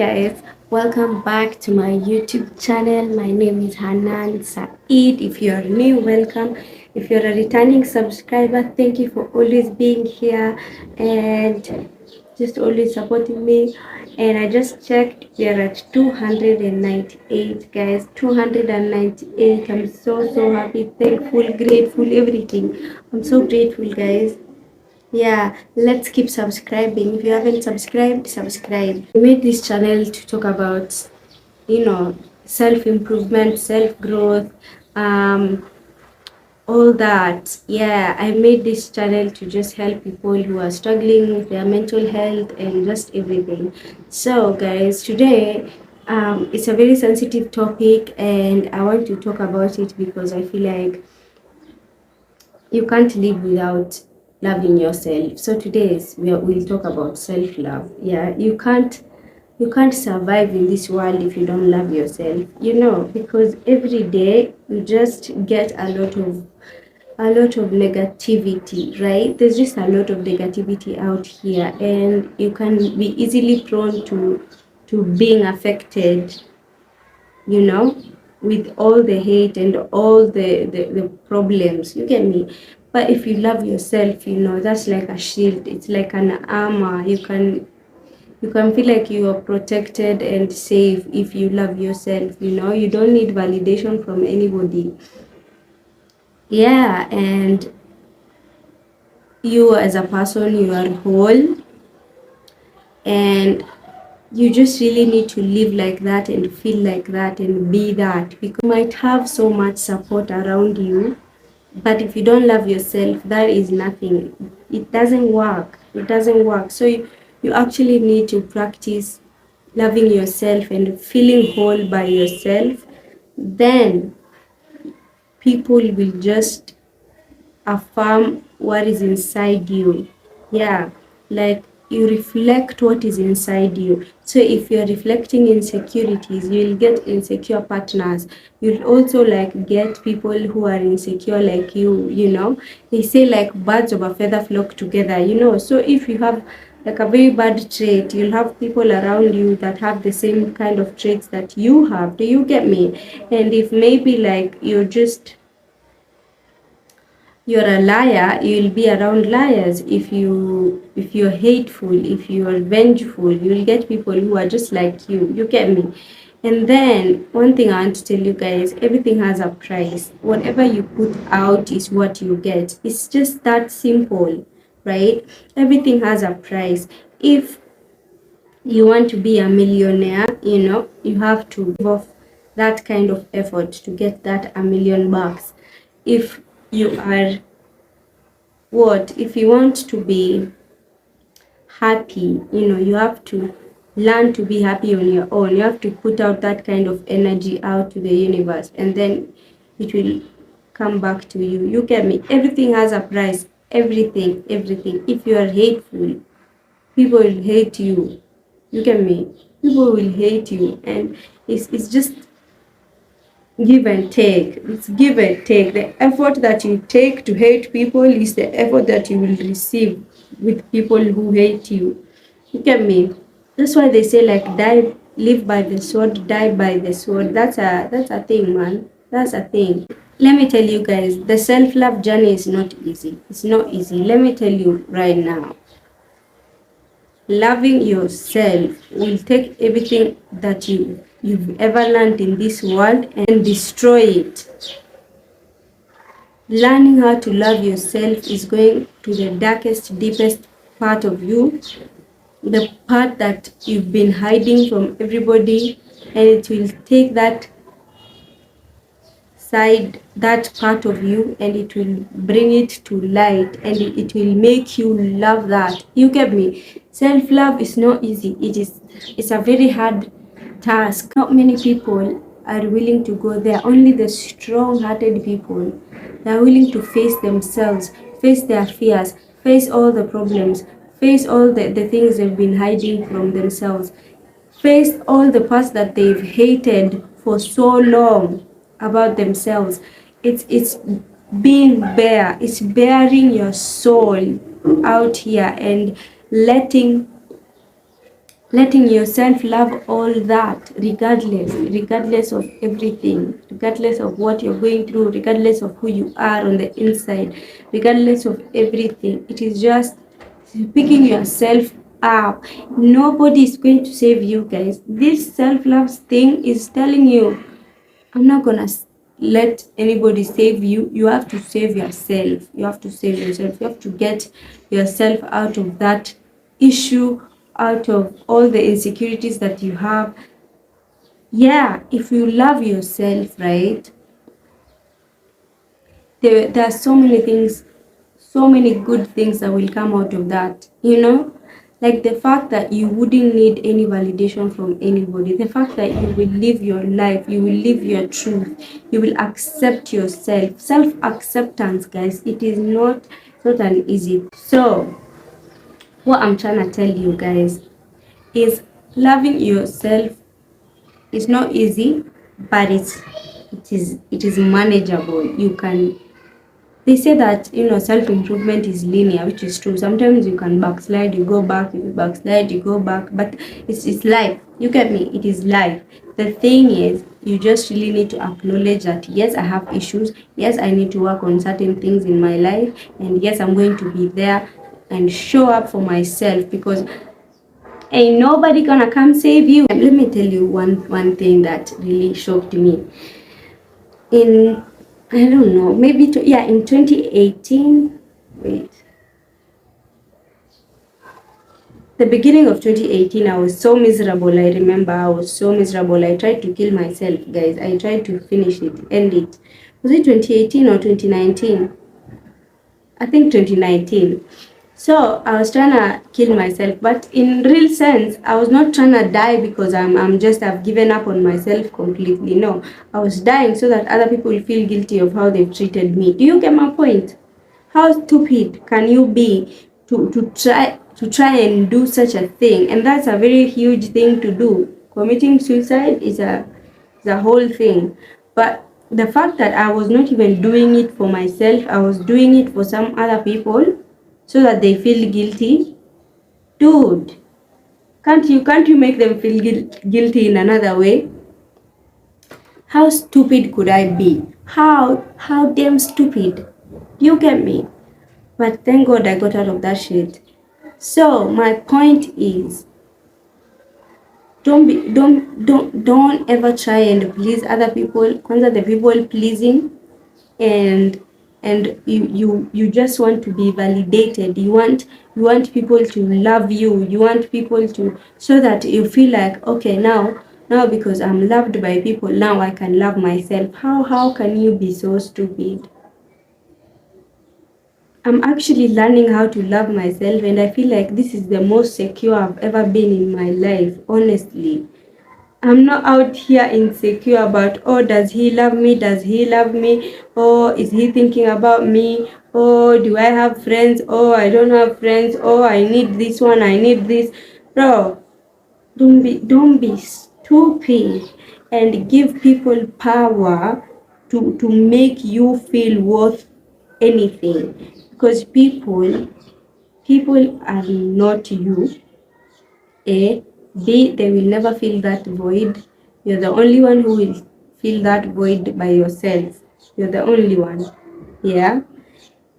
guys, welcome back to my YouTube channel. My name is Hanan Saeed. If you're new, welcome. If you're a returning subscriber, thank you for always being here and just always supporting me. And I just checked, we are at 298 guys. 298. I'm so happy, thankful, grateful, everything. I'm so grateful, guys. Yeah, let's keep subscribing. If you haven't subscribed, subscribe. I made this channel to talk about, self-improvement, self-growth, um, all that. Yeah, I made this channel to just help people who are struggling with their mental health and just everything. So, guys, today it's a very sensitive topic, and I want to talk about it because I feel like you can't live without loving yourself. So we'll talk about self-love. Yeah, you can't survive in this world if you don't love yourself. Because every day you just get a lot of negativity, right? There's just a lot of negativity out here, and you can be easily prone to being affected, you know, with all the hate and all the problems. You get me? But if you love yourself, that's like a shield. It's like an armor. You can feel like you are protected and safe if you love yourself. You don't need validation from anybody. Yeah, and you as a person, you are whole, and you just really need to live like that and feel like that and be that, because you might have so much support around you, but if you don't love yourself, that is nothing. It doesn't work. So you actually need to practice loving yourself and feeling whole by yourself. Then people will just affirm what is inside you. Yeah, like you reflect what is inside you. So if you're reflecting insecurities, you'll get insecure partners. You'll also like get people who are insecure like you. They say like birds of a feather flock together. So if you have like a very bad trait, you'll have people around you that have the same kind of traits that you have. Do you get me? And if maybe like you're a liar, you'll be around liars. If you're hateful, if you're vengeful, you'll get people who are just like you get me? And then one thing I want to tell you guys, everything has a price. Whatever you put out is what you get. It's just that simple, right? Everything has a price. If you want to be a millionaire, you have to give off that kind of effort to get that a million bucks. If you are if you want to be happy, you have to learn to be happy on your own. You have to put out that kind of energy out to the universe, and then it will come back to you. You get me? Everything has a price. Everything. If you are hateful, people will hate you. You get me? People will hate you, and it's just give and take. It's give and take. The effort that you take to hate people is the effort that you will receive with people who hate you. You get me? That's why they say like live by the sword, die by the sword. That's a thing, man. That's a thing. Let me tell you guys, the self-love journey is not easy. It's not easy. Let me tell you right now. Loving yourself will take everything that you've ever learned in this world and destroy it. Learning how to love yourself is going to the darkest, deepest part of you, the part that you've been hiding from everybody, and it will take that part of you, and it will bring it to light, and it will make you love that. You get me? Self-love is not easy. It's a very hard task. Not many people are willing to go there. Only the strong-hearted people that are willing to face themselves, face their fears, face all the problems, face all the things they've been hiding from themselves, face all the parts that they've hated for so long about themselves. It's being bare. It's bearing your soul out here and letting letting yourself love all that, regardless of everything, regardless of what you're going through, regardless of who you are on the inside, regardless of everything. It is just picking yourself up. Nobody is going to save you, guys. This self-love thing is telling you, I'm not gonna let anybody save you. You have to save yourself. You have to save yourself. You have to get yourself out of that issue, out of all the insecurities that you have. Yeah, if you love yourself, right, there are so many things, so many good things that will come out of that, you know? Like the fact that you wouldn't need any validation from anybody, the fact that you will live your life, you will live your truth, you will accept yourself. Self-acceptance, guys, it is not an easy. So, what I'm trying to tell you guys is loving yourself is not easy, but it is manageable. You can, they say that, you know, self-improvement is linear, which is true. Sometimes you can backslide, you go back, you backslide, you go back, but it's life. You get me? It is life. The thing is, you just really need to acknowledge that, yes, I have issues. Yes, I need to work on certain things in my life. And yes, I'm going to be there and show up for myself, because ain't nobody gonna come save you. And let me tell you one thing that really shocked me. In, I don't know, maybe in 2018, wait, the beginning of 2018, I was so miserable. I remember I was so miserable. I tried to kill myself, guys. I tried to finish it, end it. Was it 2018 or 2019? I think 2019. So I was trying to kill myself, but in real sense, I was not trying to die because I've given up on myself completely. No, I was dying so that other people will feel guilty of how they've treated me. Do you get my point? How stupid can you be to try and do such a thing? And that's a very huge thing to do. Committing suicide is a whole thing. But the fact that I was not even doing it for myself, I was doing it for some other people so that they feel guilty. Dude, can't you make them feel guilty in another way? How stupid could I be? How damn stupid. You get me? But thank God I got out of that shit. So my point is, don't ever try and please other people. Kwanza the people pleasing, and you just want to be validated. You want people to love you. You want people to, so that you feel like, okay, now because I'm loved by people, now I can love myself. How can you be so stupid? I'm actually learning how to love myself, and I feel like this is the most secure I've ever been in my life, honestly. I'm not out here insecure about, oh, does he love me? Does he love me? Oh, is he thinking about me? Oh, do I have friends? Oh, I don't have friends. Oh, I need this one. I need this. Bro, don't be stupid and give people power to make you feel worth anything, because people are not you. A, B, they will never fill that void. You're the only one who will fill that void by yourself. You're the only one. Yeah?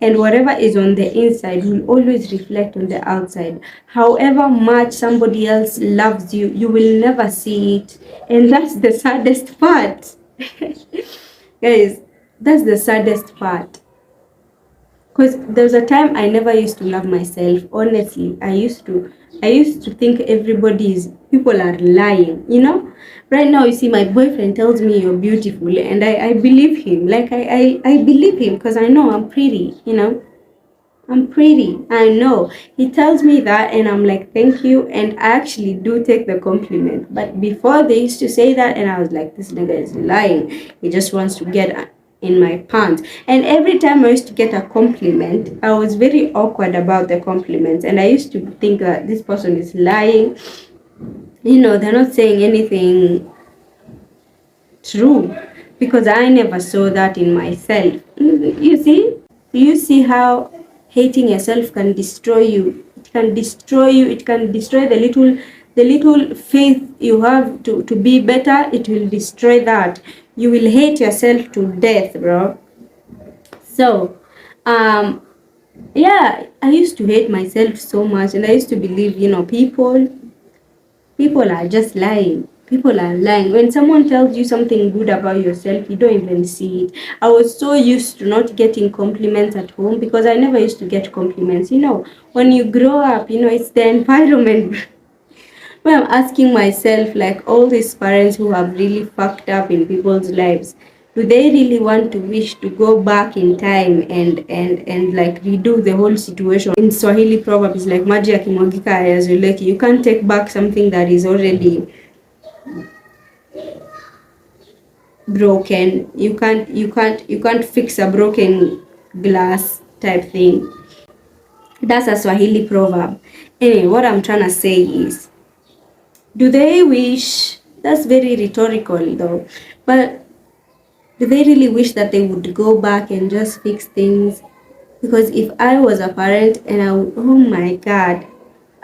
And whatever is on the inside will always reflect on the outside. However much somebody else loves you, you will never see it. And that's the saddest part. Guys, that's the saddest part. Because there was a time I never used to love myself. Honestly, I used to think people are lying, you know. Right now, you see, my boyfriend tells me you're beautiful, and I believe him. Like, I believe him because I know I'm pretty, you know. I'm pretty. I know. He tells me that, and I'm like, thank you. And I actually do take the compliment. But before, they used to say that, and I was like, this nigga is lying. He just wants to get in my pants. And every time I used to get a compliment, I was very awkward about the compliments. And I used to think that this person is lying. You know, they're not saying anything true, because I never saw that in myself. You see how hating yourself can destroy you. It can destroy you. It can destroy the the little faith you have to be better, it will destroy that. You will hate yourself to death, bro. So, yeah, I used to hate myself so much, and I used to believe, people are just lying. People are lying. When someone tells you something good about yourself, you don't even see it. I was so used to not getting compliments at home because I never used to get compliments. When you grow up, it's the environment. When I'm asking myself, like all these parents who have really fucked up in people's lives, do they really want to wish to go back in time and like redo the whole situation? In Swahili proverbs like maji yakimwagika hayazoleki, you can't take back something that is already broken. You can't fix a broken glass type thing. That's a Swahili proverb. Anyway, what I'm trying to say is, do they wish? That's very rhetorical though. But do they really wish that they would go back and just fix things? Because if I was a parent and oh my God,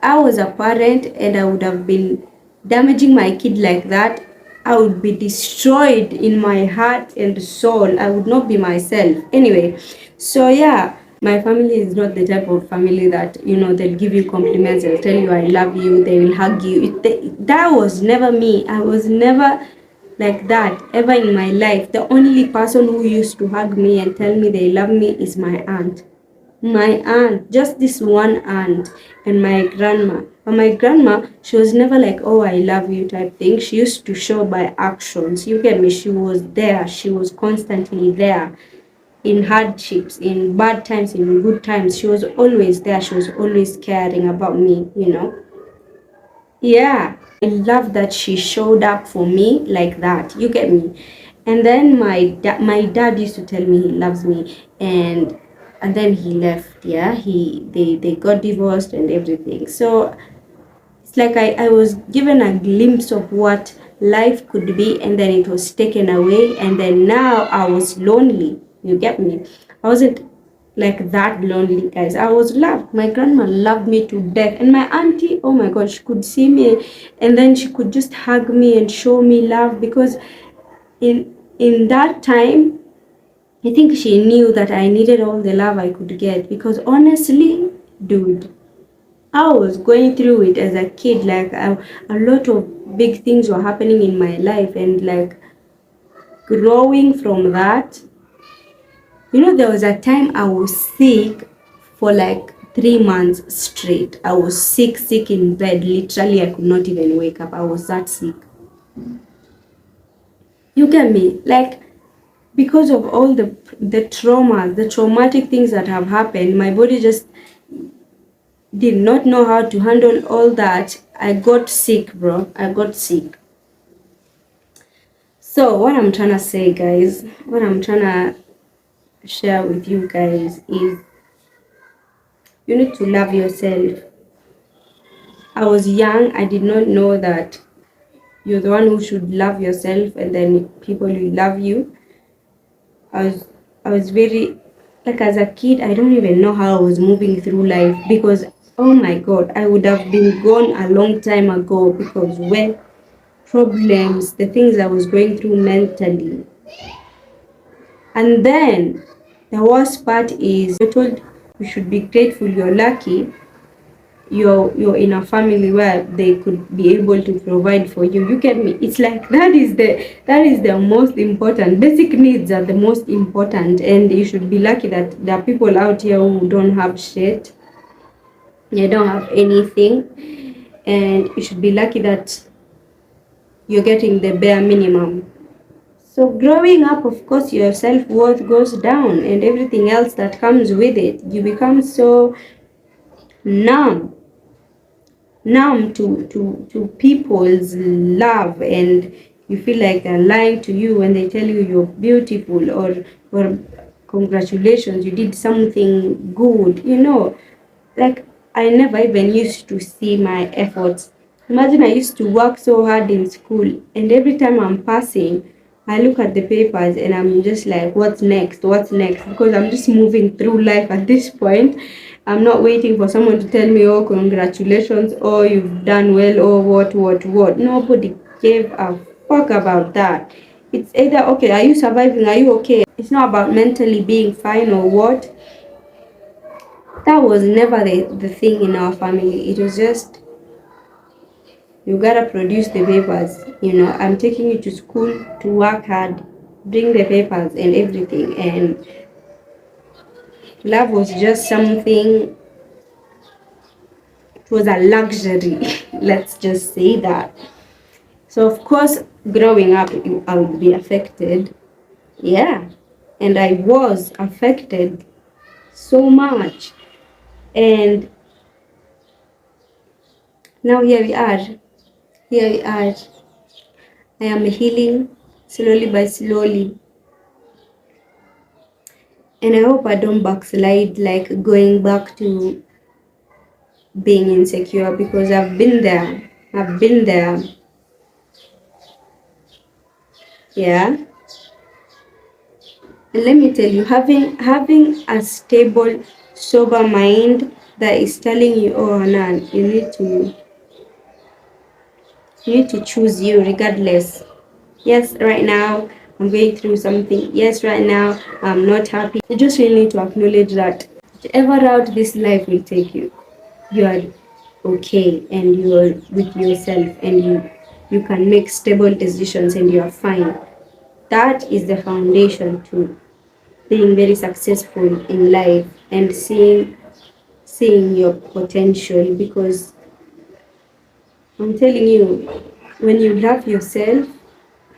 I was a parent and I would have been damaging my kid like that, I would be destroyed in my heart and soul. I would not be myself. Anyway, so yeah, my family is not the type of family that, they'll give you compliments, they'll tell you I love you, they will hug you. That was never me. I was never like that ever in my life. The only person who used to hug me and tell me they love me is my aunt. My aunt, just this one aunt, and my grandma. But my grandma, she was never like, oh, I love you type thing. She used to show by actions. You get me? She was there. She was constantly there in hardships, in bad times, in good times. She was always there. She was always caring about me. Yeah, I love that she showed up for me like that. You get me? And then my dad used to tell me he loves me, and then he left. Yeah, they got divorced and everything. So it's like I was given a glimpse of what life could be, and then it was taken away, and then now I was lonely. You get me? I wasn't like that lonely, guys. I was loved. My grandma loved me to death, and my auntie, oh my god, she could see me, and then she could just hug me and show me love, because in that time, I think she knew that I needed all the love I could get, because honestly, dude, I was going through it as a kid. Like a lot of big things were happening in my life, and like growing from that, there was a time I was sick for like 3 months straight. I was sick in bed. Literally, I could not even wake up. I was that sick. You get me? Like, because of all the trauma, the traumatic things that have happened, my body just did not know how to handle all that. I got sick, bro. I got sick. So what I'm trying to say, guys, what I'm trying to share with you guys is, you need to love yourself. I was young. I did not know that you're the one who should love yourself, and then people will love you. I was very, like, as a kid, I don't even know how I was moving through life, because oh my god, I would have been gone a long time ago, because when problems, the things I was going through mentally. And then the worst part is, you're told you should be grateful, you're lucky, you're in a family where they could be able to provide for you. You get me? It's like that is the most important. Basic needs are the most important, and you should be lucky that there are people out here who don't have shit. They don't have anything, and you should be lucky that you're getting the bare minimum. So growing up, of course, your self-worth goes down, and everything else that comes with it. You become so numb to people's love, and you feel like they're lying to you when they tell you you're beautiful, or congratulations, you did something good. Like, I never even used to see my efforts. Imagine, I used to work so hard in school, and every time I'm passing, I look at the papers and I'm just like, what's next? What's next? Because I'm just moving through life at this point. I'm not waiting for someone to tell me, oh, congratulations, oh, you've done well, or what. Nobody gave a fuck about that. It's either, okay, are you surviving? Are you okay? It's not about mentally being fine or what. That was never the thing in our family. It was just, you gotta produce the papers. I'm taking you to school to work hard, bring the papers and everything. And love was just something, it was a luxury. Let's just say that. So, of course, growing up, I would be affected. Yeah. And I was affected so much. And now here we are. Here we are. I am healing slowly by slowly. And I hope I don't backslide, like going back to being insecure, because I've been there. I've been there. Yeah. And let me tell you, having a stable, sober mind that is telling you, oh Hanan, you need to choose you regardless. Yes, right now I'm going through something. Yes, right now I'm not happy. You just really need to acknowledge that whichever route this life will take you, you are okay and you are with yourself, and you can make stable decisions and you are fine. That is the foundation to being very successful in life and seeing your potential. Because I'm telling you, when you love yourself,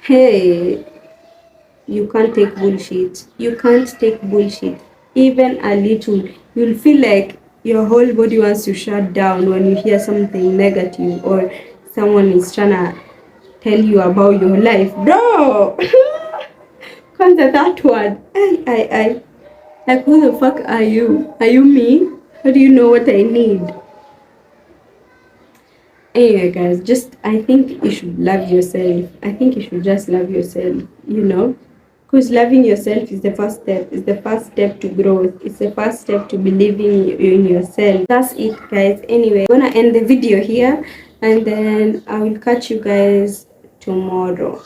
hey, you can't take bullshit. You can't take bullshit. Even a little. You'll feel like your whole body wants to shut down when you hear something negative or someone is trying to tell you about your life. Bro! Consider that one. I. Like, who the fuck are you? Are you me? How do you know what I need? Anyway, guys, I think you should love yourself. I think you should just love yourself. Because loving yourself is the first step. It's the first step to growth. It's the first step to believing in yourself. That's it, guys. Anyway, I'm gonna end the video here, and then I will catch you guys tomorrow.